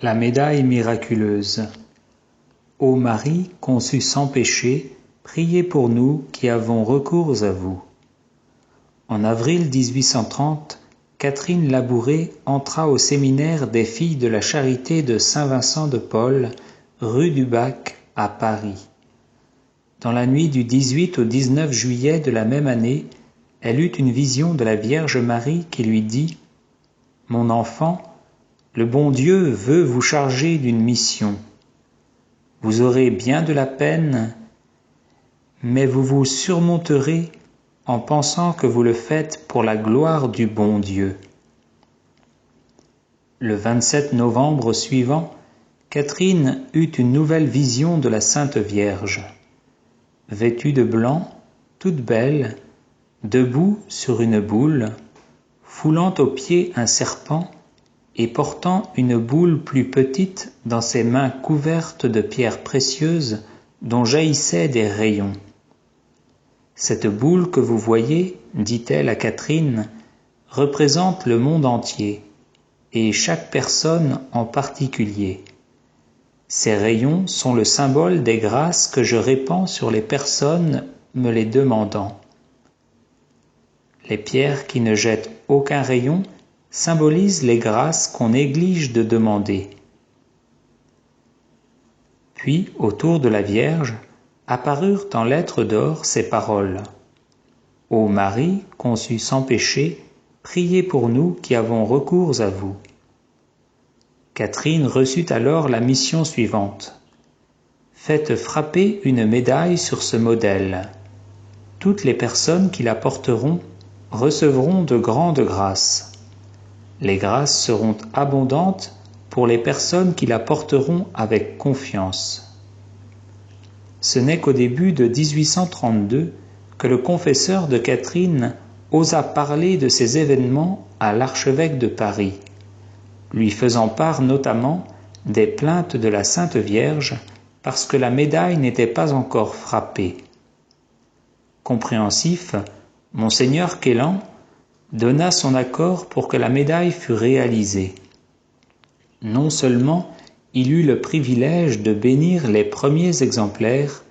La médaille miraculeuse. Ô Marie, conçue sans péché, priez pour nous qui avons recours à vous. En avril 1830, Catherine Labouré entra au séminaire des Filles de la Charité de Saint-Vincent de Paul, rue du Bac, à Paris. Dans la nuit du 18 au 19 juillet de la même année, elle eut une vision de la Vierge Marie qui lui dit « Mon enfant, le bon Dieu veut vous charger d'une mission. Vous aurez bien de la peine, mais vous vous surmonterez en pensant que vous le faites pour la gloire du bon Dieu. » Le 27 novembre suivant, Catherine eut une nouvelle vision de la Sainte Vierge. Vêtue de blanc, toute belle, debout sur une boule, foulant aux pieds un serpent et portant une boule plus petite dans ses mains couvertes de pierres précieuses dont jaillissaient des rayons. Cette boule que vous voyez, dit-elle à Catherine, représente le monde entier, et chaque personne en particulier. Ces rayons sont le symbole des grâces que je répands sur les personnes me les demandant. Les pierres qui ne jettent aucun rayon symbolisent les grâces qu'on néglige de demander. Puis, autour de la Vierge, apparurent en lettres d'or ces paroles. « Ô Marie, conçue sans péché, priez pour nous qui avons recours à vous. » Catherine reçut alors la mission suivante. « Faites frapper une médaille sur ce modèle. Toutes les personnes qui la porteront recevront de grandes grâces. Les grâces seront abondantes pour les personnes qui la porteront avec confiance. » Ce n'est qu'au début de 1832 que le confesseur de Catherine osa parler de ces événements à l'archevêque de Paris, lui faisant part notamment des plaintes de la Sainte Vierge parce que la médaille n'était pas encore frappée. Compréhensif, Monseigneur Quélan donna son accord pour que la médaille fût réalisée. Non seulement il eut le privilège de bénir les premiers exemplaires,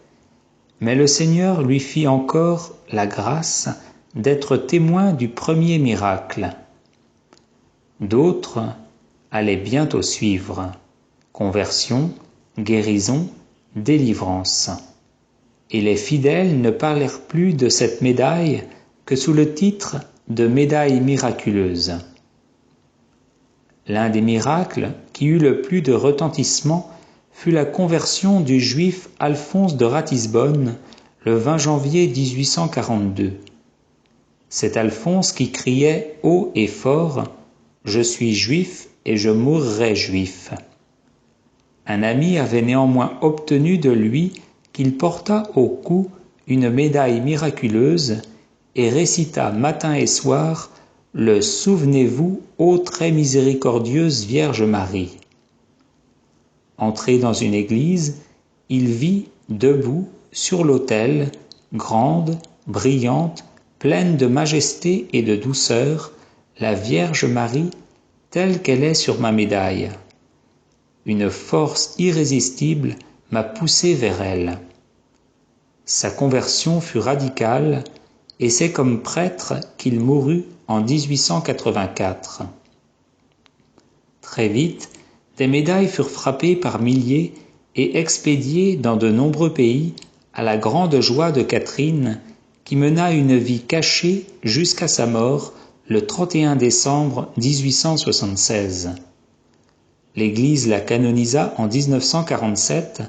mais le Seigneur lui fit encore la grâce d'être témoin du premier miracle. D'autres allaient bientôt suivre: conversion, guérison, délivrance. Et les fidèles ne parlèrent plus de cette médaille que sous le titre de médaille miraculeuse. L'un des miracles qui eut le plus de retentissement fut la conversion du juif Alphonse de Ratisbonne le 20 janvier 1842. C'est Alphonse qui criait haut et fort « Je suis juif et je mourrai juif ». Un ami avait néanmoins obtenu de lui qu'il portât au cou une médaille miraculeuse et récita matin et soir le « Souvenez-vous, ô très miséricordieuse Vierge Marie ». Entré dans une église, il vit, debout, sur l'autel, grande, brillante, pleine de majesté et de douceur, la Vierge Marie telle qu'elle est sur ma médaille. Une force irrésistible m'a poussé vers elle. Sa conversion fut radicale, et c'est comme prêtre qu'il mourut en 1884. Très vite, des médailles furent frappées par milliers et expédiées dans de nombreux pays à la grande joie de Catherine, qui mena une vie cachée jusqu'à sa mort le 31 décembre 1876. L'Église la canonisa en 1947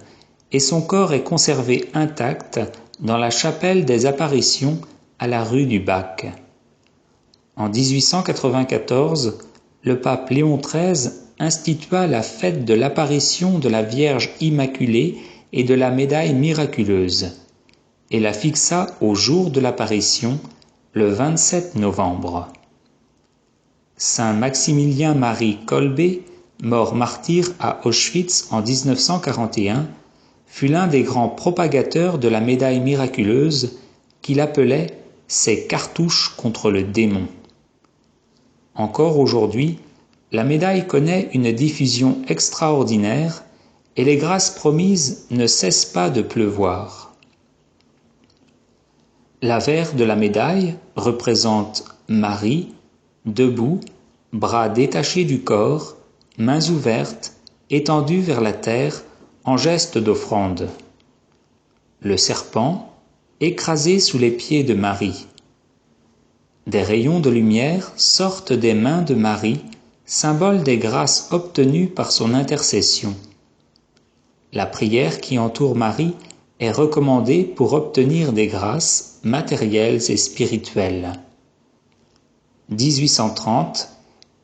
et son corps est conservé intact dans la chapelle des Apparitions à la rue du Bac. En 1894, le pape Léon XIII institua la fête de l'apparition de la Vierge Immaculée et de la médaille miraculeuse, et la fixa au jour de l'apparition, le 27 novembre. Saint Maximilien Marie Kolbe, mort martyr à Auschwitz en 1941, fut l'un des grands propagateurs de la médaille miraculeuse qu'il appelait ses cartouches contre le démon. Encore aujourd'hui, la médaille connaît une diffusion extraordinaire et les grâces promises ne cessent pas de pleuvoir. L'avers de la médaille représente Marie, debout, bras détachés du corps, mains ouvertes, étendues vers la terre en geste d'offrande. Le serpent, écrasé sous les pieds de Marie. Des rayons de lumière sortent des mains de Marie, symbole des grâces obtenues par son intercession. La prière qui entoure Marie est recommandée pour obtenir des grâces matérielles et spirituelles. 1830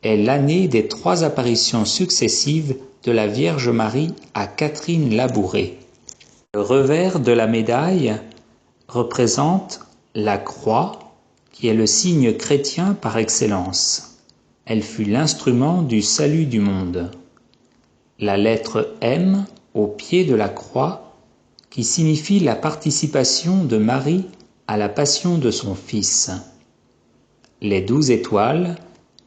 est l'année des 3 apparitions successives de la Vierge Marie à Catherine Labouré. Le revers de la médaille représente la croix, qui est le signe chrétien par excellence. Elle fut l'instrument du salut du monde. La lettre M au pied de la croix, qui signifie la participation de Marie à la passion de son Fils. Les 12 étoiles,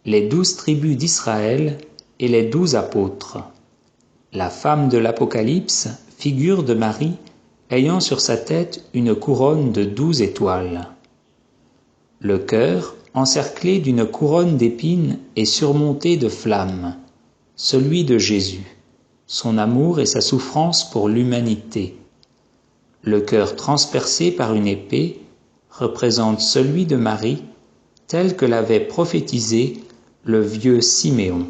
les 12 tribus d'Israël et les 12 apôtres. La femme de l'Apocalypse, figure de Marie, ayant sur sa tête une couronne de 12 étoiles. Le cœur, encerclé d'une couronne d'épines et surmonté de flammes, celui de Jésus, son amour et sa souffrance pour l'humanité. Le cœur transpercé par une épée représente celui de Marie, tel que l'avait prophétisé le vieux Siméon.